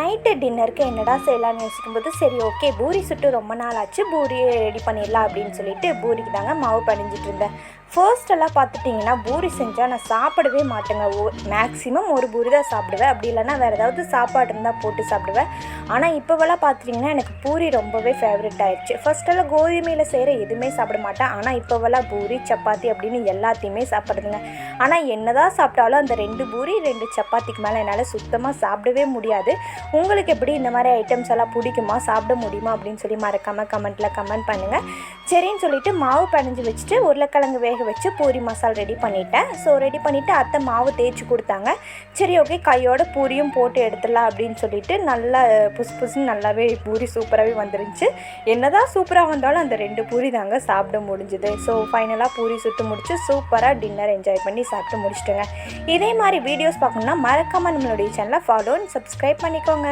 Night டின்னருக்கு என்னடா செய்யலான்னு யோசிக்கும்போது சரி ஓகே பூரி சுட்டு ரொம்ப நாள் ஆச்சு, பூரியை ரெடி பண்ணிடலாம் அப்படின்னு சொல்லிட்டு பூரிக்கு தாங்க மாவு பிணைஞ்சிட்டு இருந்தேன். ஃபர்ஸ்டெல்லாம் பார்த்துட்டிங்கன்னா பூரி செஞ்சால் நான் சாப்பிடவே மாட்டேங்க. மேக்ஸிமம் ஒரு பூரி தான் சாப்பிடுவேன், அப்படி இல்லைன்னா வேறு ஏதாவது சாப்பாடு இருந்தால் போட்டு சாப்பிடுவேன். ஆனால் இப்போவெல்லாம் பார்த்துட்டிங்கன்னா எனக்கு பூரி ரொம்பவே ஃபேவரட் ஆகிடுச்சு. ஃபர்ஸ்டெல்லாம் கோதுமையில் செய்கிற எதுவுமே சாப்பிட மாட்டேன், ஆனால் இப்போவெல்லாம் பூரி சப்பாத்தி அப்படின்னு எல்லாத்தையுமே சாப்பிடுதுங்க. ஆனால் என்ன தான் சாப்பிட்டாலும் அந்த 2 பூரி 2 சப்பாத்திக்கு மேலே என்னால் சுத்தமாக சாப்பிடவே முடியாது. உங்களுக்கு எப்படி இந்த மாதிரி ஐட்டம்ஸ் எல்லாம் பிடிக்குமா, சாப்பிட முடியுமா அப்படின்னு சொல்லி மறக்காமல் கமெண்ட்டில் கமெண்ட் பண்ணுங்கள். சரின்னு சொல்லிட்டு மாவு பிணைஞ்சு வச்சுட்டு உருளைக்கிழங்கு வேக வச்சு பூரி மசாலா ரெடி பண்ணிட்டேன். ஸோ ரெடி பண்ணிவிட்டு அத்தை மாவு தேய்ச்சி கொடுத்தாங்க. சரி ஓகே கையோட பூரியும் போட்டு எடுத்துடலாம் அப்படின்னு சொல்லிட்டு நல்லா புதுசுன்னு நல்லாவே பூரி சூப்பராகவே வந்துருந்துச்சு. என்னதான் சூப்பராக வந்தாலும் அந்த 2 பூரி தாங்க சாப்பிட முடிஞ்சுது. ஸோ ஃபைனலாக பூரி சுட்டு முடிச்சு சூப்பராக டின்னர் என்ஜாய் பண்ணி சாப்பிட்டு முடிச்சிட்டுங்க. இதே மாதிரி வீடியோஸ் பார்க்கணுன்னா மறக்காமல் நம்மளுடைய சேனலை ஃபாலோ அண்ட் சப்ஸ்கிரைப் பண்ணிக்கோங்க.